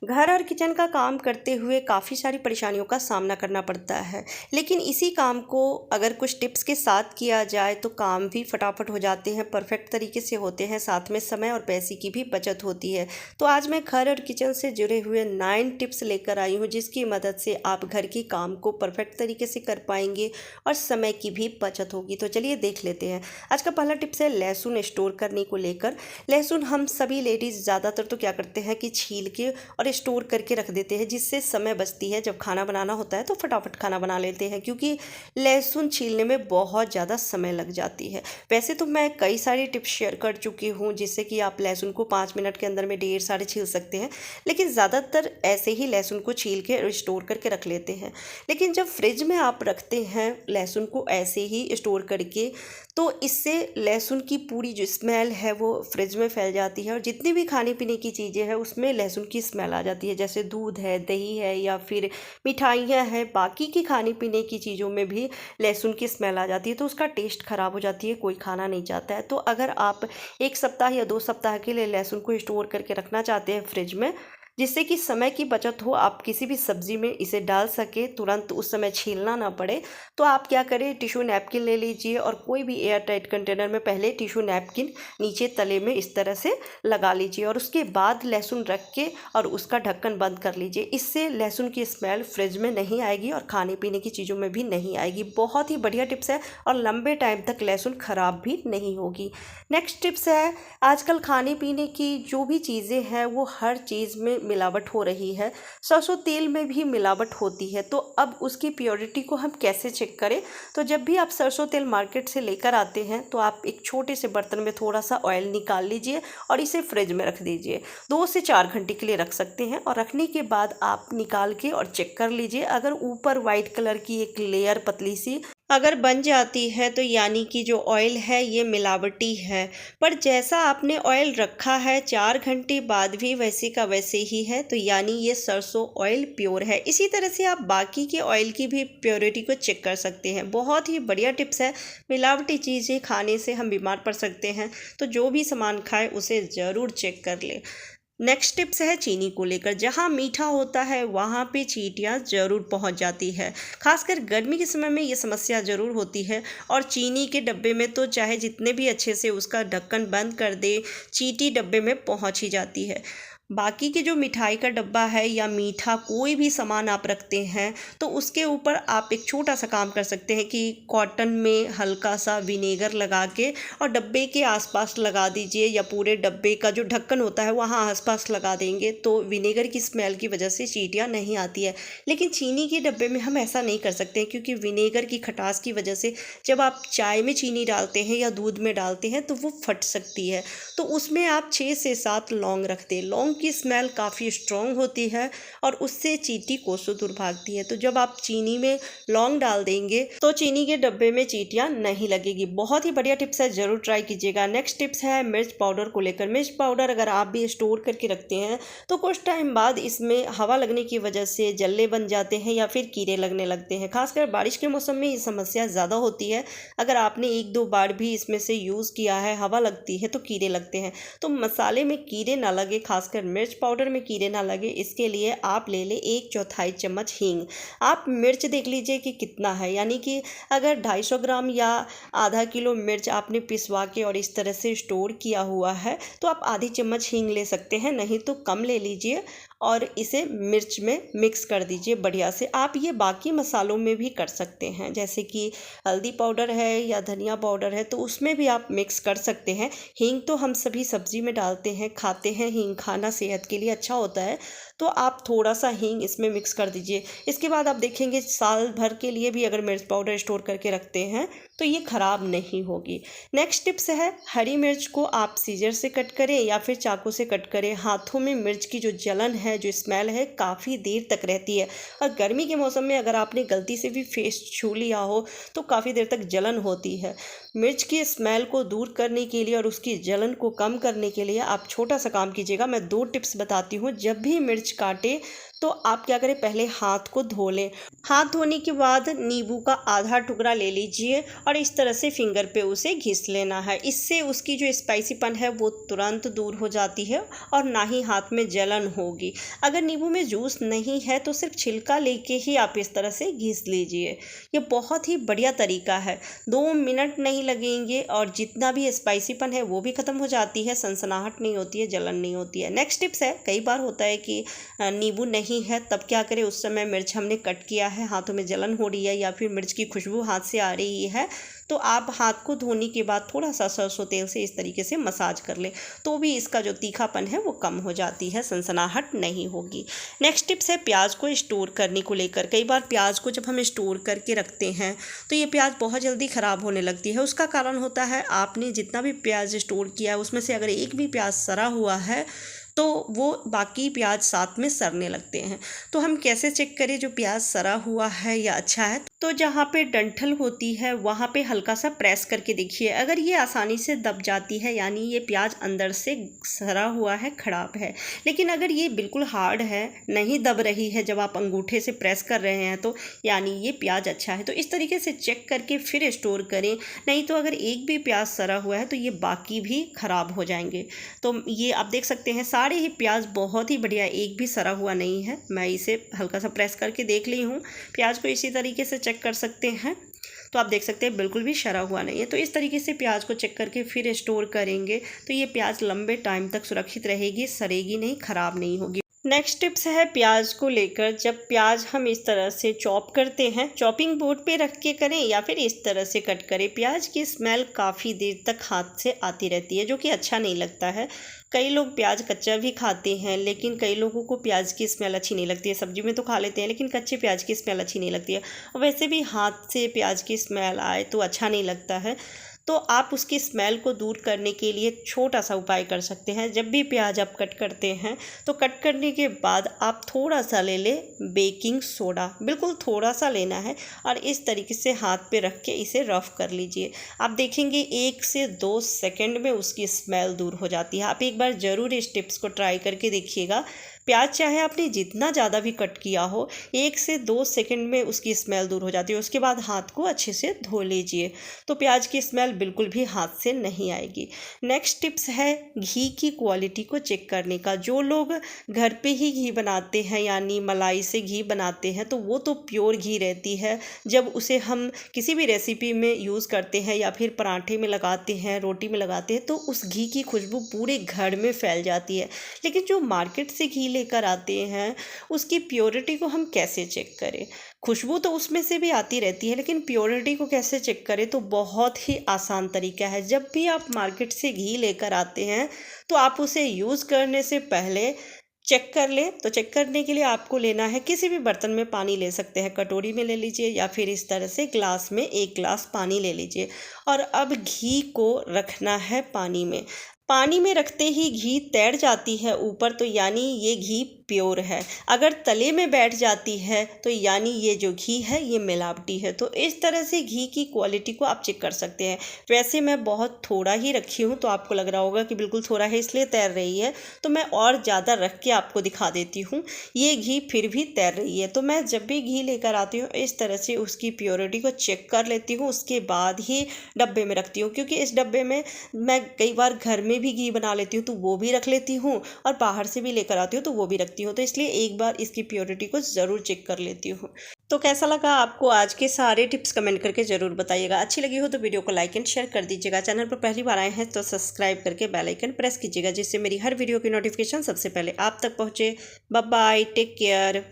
घर और किचन का काम करते हुए काफ़ी सारी परेशानियों का सामना करना पड़ता है, लेकिन इसी काम को अगर कुछ टिप्स के साथ किया जाए तो काम भी फटाफट हो जाते हैं, परफेक्ट तरीके से होते हैं, साथ में समय और पैसे की भी बचत होती है। तो आज मैं घर और किचन से जुड़े हुए 9 टिप्स लेकर आई हूँ, जिसकी मदद से आप घर की काम को परफेक्ट तरीके से कर पाएंगे और समय की भी बचत होगी। तो चलिए देख लेते हैं। आज का पहला टिप्स है लहसुन स्टोर करने को लेकर। लहसुन हम सभी लेडीज़ ज़्यादातर तो क्या करते हैं कि छील के और स्टोर करके रख देते हैं, जिससे समय बचती है। जब खाना बनाना होता है तो फटाफट खाना बना लेते हैं, क्योंकि लहसुन छीलने में बहुत ज़्यादा समय लग जाती है। वैसे तो मैं कई सारी टिप्स शेयर कर चुकी हूँ, जिससे कि आप लहसुन को 5 मिनट के अंदर में ढेर सारे छील सकते हैं, लेकिन ज़्यादातर ऐसे ही लहसुन को छील के स्टोर करके रख लेते हैं। लेकिन जब फ्रिज में आप रखते हैं लहसुन को ऐसे ही स्टोर करके, तो इससे लहसुन की पूरी जो स्मेल है वो फ्रिज में फैल जाती है, और जितनी भी खाने पीने की चीज़ें हैं उसमें लहसुन की स्मेल आ जाती है। जैसे दूध है, दही है, या फिर मिठाइयाँ हैं, बाकी की खाने पीने की चीज़ों में भी लहसुन की स्मेल आ जाती है, तो उसका टेस्ट ख़राब हो जाती है, कोई खाना नहीं चाहता है। तो अगर आप 1 सप्ताह या 2 सप्ताह के लिए लहसुन को स्टोर करके रखना चाहते हैं फ्रिज में, जिससे कि समय की बचत हो, आप किसी भी सब्ज़ी में इसे डाल सके, तुरंत उस समय छीलना ना पड़े, तो आप क्या करें, टिश्यू नैपकिन ले लीजिए और कोई भी एयर टाइट कंटेनर में पहले टिश्यू नैपकिन नीचे तले में इस तरह से लगा लीजिए, और उसके बाद लहसुन रख के और उसका ढक्कन बंद कर लीजिए। इससे लहसुन की स्मेल फ्रिज में नहीं आएगी और खाने पीने की चीज़ों में भी नहीं आएगी। बहुत ही बढ़िया टिप्स है और लंबे टाइम तक लहसुन ख़राब भी नहीं होगी। नेक्स्ट टिप्स है, आजकल खाने पीने की जो भी चीज़ें हैं वो हर चीज़ में मिलावट हो रही है। सरसों तेल में भी मिलावट होती है, तो अब उसकी प्योरिटी को हम कैसे चेक करें? तो जब भी आप सरसों तेल मार्केट से लेकर आते हैं तो आप एक छोटे से बर्तन में थोड़ा सा ऑयल निकाल लीजिए और इसे फ्रिज में रख दीजिए। 2 से 4 घंटे के लिए रख सकते हैं, और रखने के बाद आप निकाल के और चेक कर लीजिए। अगर ऊपर वाइट कलर की एक लेयर पतली सी अगर बन जाती है तो यानी कि जो ऑयल है ये मिलावटी है। पर जैसा आपने ऑयल रखा है 4 घंटे बाद भी वैसे का वैसे ही है, तो यानी ये सरसों ऑयल प्योर है। इसी तरह से आप बाकी के ऑयल की भी प्योरिटी को चेक कर सकते हैं। बहुत ही बढ़िया टिप्स है। मिलावटी चीज़ें खाने से हम बीमार पड़ सकते हैं, तो जो भी सामान खाएं उसे ज़रूर चेक कर लें। नेक्स्ट टिप्स है चीनी को लेकर। जहाँ मीठा होता है वहाँ पे चींटियाँ ज़रूर पहुँच जाती है। खासकर गर्मी के समय में ये समस्या ज़रूर होती है, और चीनी के डब्बे में तो चाहे जितने भी अच्छे से उसका ढक्कन बंद कर दे, चींटी डब्बे में पहुँच ही जाती है। बाकी के जो मिठाई का डब्बा है या मीठा कोई भी सामान आप रखते हैं, तो उसके ऊपर आप एक छोटा सा काम कर सकते हैं कि कॉटन में हल्का सा विनेगर लगा के और डब्बे के आसपास लगा दीजिए, या पूरे डब्बे का जो ढक्कन होता है वहाँ आसपास लगा देंगे, तो विनेगर की स्मेल की वजह से चींटियाँ नहीं आती है। लेकिन चीनी के डब्बे में हम ऐसा नहीं कर सकते हैं, क्योंकि विनेगर की खटास की वजह से जब आप चाय में चीनी डालते हैं या दूध में डालते हैं तो वो फट सकती है। तो उसमें आप 6 से 7 लौंग रख दें। लौंग की स्मेल काफ़ी स्ट्रॉन्ग होती है और उससे चींटी कोसों दूर भागती है। तो जब आप चीनी में लौंग डाल देंगे तो चीनी के डब्बे में चींटियाँ नहीं लगेगी। बहुत ही बढ़िया टिप्स है, ज़रूर ट्राई कीजिएगा। नेक्स्ट टिप्स है मिर्च पाउडर को लेकर। मिर्च पाउडर अगर आप भी स्टोर करके रखते हैं तो कुछ टाइम बाद इसमें हवा लगने की वजह से जल्ले बन जाते हैं या फिर कीड़े लगने लगते हैं। खासकर बारिश के मौसम में ये समस्या ज़्यादा होती है। अगर आपने 1-2 बार भी इसमें से यूज़ किया है, हवा लगती है तो कीड़े लगते हैं। तो मसाले में कीड़े ना लगे, खासकर मिर्च पाउडर में कीड़े ना लगे, इसके लिए आप ले लें 1/4 चम्मच हींग। आप मिर्च देख लीजिए कि कितना है, यानी कि अगर 250 ग्राम या आधा किलो मिर्च आपने पिसवा के और इस तरह से स्टोर किया हुआ है, तो आप आधी चम्मच हींग ले सकते हैं, नहीं तो कम ले लीजिए और इसे मिर्च में मिक्स कर दीजिए बढ़िया से। आप ये बाकी मसालों में भी कर सकते हैं, जैसे कि हल्दी पाउडर है या धनिया पाउडर है, तो उसमें भी आप मिक्स कर सकते हैं। हींग तो हम सभी सब्जी में डालते हैं, खाते हैं। हींग खाना सेहत के लिए अच्छा होता है, तो आप थोड़ा सा हींग इसमें मिक्स कर दीजिए। इसके बाद आप देखेंगे साल भर के लिए भी अगर मिर्च पाउडर स्टोर करके रखते हैं तो ये ख़राब नहीं होगी। नेक्स्ट टिप्स है, हरी मिर्च को आप सीजर से कट करें या फिर चाकू से कट करें। हाथों में मिर्च की जो जलन है, जो स्मेल है, काफ़ी देर तक रहती है, और गर्मी के मौसम में अगर आपने गलती से भी फेस छू लिया हो तो काफ़ी देर तक जलन होती है। मिर्च की स्मेल को दूर करने के लिए और उसकी जलन को कम करने के लिए आप छोटा सा काम कीजिएगा। मैं 2 टिप्स बताती हूँ। जब भी मिर्च काटे तो आप क्या करें, पहले हाथ को धो लें। हाथ धोने के बाद नींबू का आधा टुकड़ा ले लीजिए और इस तरह से फिंगर पे उसे घिस लेना है। इससे उसकी जो स्पाइसीपन है वो तुरंत दूर हो जाती है और ना ही हाथ में जलन होगी। अगर नींबू में जूस नहीं है तो सिर्फ छिलका लेके ही आप इस तरह से घिस लीजिए। ये बहुत ही बढ़िया तरीका है, 2 मिनट नहीं लगेंगे और जितना भी स्पाइसीपन है वो भी ख़त्म हो जाती है, सनसनाहट नहीं होती है, जलन नहीं होती है। नेक्स्ट टिप्स है, कई बार होता है कि नींबू नहीं है, तब क्या करें, उस समय मिर्च हमने कट किया है, हाथों में जलन हो रही है या फिर मिर्च की खुशबू हाथ से आ रही है, तो आप हाथ को धोने के बाद थोड़ा सा सरसों तेल से इस तरीके से मसाज कर लें, तो भी इसका जो तीखापन है वो कम हो जाती है, सनसनाहट नहीं होगी। नेक्स्ट टिप्स है प्याज को स्टोर करने को लेकर। कई बार प्याज को जब हम स्टोर करके रखते हैं तो ये प्याज बहुत जल्दी ख़राब होने लगती है। उसका कारण होता है आपने जितना भी प्याज स्टोर किया है उसमें से अगर एक भी प्याज सड़ा हुआ है तो वो बाकी प्याज साथ में सड़ने लगते हैं। तो हम कैसे चेक करें जो प्याज सड़ा हुआ है या अच्छा है? तो जहाँ पे डंठल होती है वहाँ पे हल्का सा प्रेस करके देखिए, अगर ये आसानी से दब जाती है यानी ये प्याज अंदर से सड़ा हुआ है, खराब है। लेकिन अगर ये बिल्कुल हार्ड है, नहीं दब रही है जब आप अंगूठे से प्रेस कर रहे हैं, तो यानी ये प्याज अच्छा है। तो इस तरीके से चेक करके फिर स्टोर करें, नहीं तो अगर एक भी प्याज सड़ा हुआ है तो ये बाकी भी ख़राब हो जाएंगे। तो ये आप देख सकते हैं सारे ही प्याज बहुत ही बढ़िया, एक भी सड़ा हुआ नहीं है। मैं इसे हल्का सा प्रेस करके देख ली हूँ। प्याज को इसी तरीके से चेक कर सकते हैं, तो आप देख सकते हैं बिल्कुल भी सड़ा हुआ नहीं है। तो इस तरीके से प्याज को चेक करके फिर स्टोर करेंगे तो ये प्याज लंबे टाइम तक सुरक्षित रहेगी, सड़ेगी नहीं, ख़राब नहीं होगी। नेक्स्ट टिप्स है प्याज को लेकर। जब प्याज हम इस तरह से चॉप करते हैं, चॉपिंग बोर्ड पे रख के करें या फिर इस तरह से कट करें, प्याज की स्मेल काफ़ी देर तक हाथ से आती रहती है, जो कि अच्छा नहीं लगता है। कई लोग प्याज कच्चा भी खाते हैं, लेकिन कई लोगों को प्याज की स्मेल अच्छी नहीं लगती है। सब्जी में तो खा लेते हैं लेकिन कच्चे प्याज की स्मेल अच्छी नहीं लगती है, और वैसे भी हाथ से प्याज की स्मेल आए तो अच्छा नहीं लगता है। तो आप उसकी स्मेल को दूर करने के लिए छोटा सा उपाय कर सकते हैं। जब भी प्याज आप कट करते हैं तो कट करने के बाद आप थोड़ा सा ले लें बेकिंग सोडा, बिल्कुल थोड़ा सा लेना है, और इस तरीके से हाथ पे रख के इसे रफ़ कर लीजिए। आप देखेंगे 1 से 2 सेकंड में उसकी स्मेल दूर हो जाती है। आप एक बार ज़रूर इस टिप्स को ट्राई करके देखिएगा। प्याज चाहे आपने जितना ज़्यादा भी कट किया हो, 1 से 2 सेकंड में उसकी स्मेल दूर हो जाती है। उसके बाद हाथ को अच्छे से धो लीजिए तो प्याज की स्मेल बिल्कुल भी हाथ से नहीं आएगी। नेक्स्ट टिप्स है घी की क्वालिटी को चेक करने का। जो लोग घर पे ही घी बनाते हैं यानी मलाई से घी बनाते हैं तो वो तो प्योर घी रहती है। जब उसे हम किसी भी रेसिपी में यूज़ करते हैं या फिर पराठे में लगाते हैं, रोटी में लगाते हैं, तो उस घी की खुशबू पूरे घर में फैल जाती है। लेकिन जो मार्केट से घी लेकर आते हैं उसकी प्योरिटी को हम कैसे चेक करें? खुशबू तो उसमें से भी आती रहती है, लेकिन प्योरिटी को कैसे चेक करें? तो बहुत ही आसान तरीका है। जब भी आप मार्केट से घी लेकर आते हैं तो आप उसे यूज़ करने से पहले चेक कर लें। तो चेक करने के लिए आपको लेना है, किसी भी बर्तन में पानी ले सकते हैं, कटोरी में ले लीजिए या फिर इस तरह से ग्लास में 1 ग्लास पानी ले लीजिए, और अब घी को रखना है पानी में। पानी में रखते ही घी तैर जाती है ऊपर तो यानी ये घी प्योर है। अगर तले में बैठ जाती है तो यानी ये जो घी है ये मिलावटी है। तो इस तरह से घी की क्वालिटी को आप चेक कर सकते हैं। वैसे मैं बहुत थोड़ा ही रखी हूँ तो आपको लग रहा होगा कि बिल्कुल थोड़ा है इसलिए तैर रही है, तो मैं और ज़्यादा रख के आपको दिखा देती हूँ। ये घी फिर भी तैर रही है। तो मैं जब भी घी लेकर आती हूँ इस तरह से उसकी प्योरिटी को चेक कर लेती हूँ, उसके बाद ही डब्बे में रखती हूँ, क्योंकि इस डब्बे में मैं कई बार घर में भी घी बना लेती हूँ तो वो भी रख लेती हूँ, और बाहर से भी लेकर आती हूँ तो वो भी रखती हूँ। तो इसलिए एक बार इसकी प्योरिटी को ज़रूर चेक कर लेती हूँ। तो कैसा लगा आपको आज के सारे टिप्स कमेंट करके ज़रूर बताइएगा। अच्छी लगी हो तो वीडियो को लाइक एंड शेयर कर दीजिएगा। चैनल पर पहली बार आए हैं तो सब्सक्राइब करके बेल आइकन प्रेस कीजिएगा, जिससे मेरी हर वीडियो की नोटिफिकेशन सबसे पहले आप तक पहुँचे। Bye bye, take care.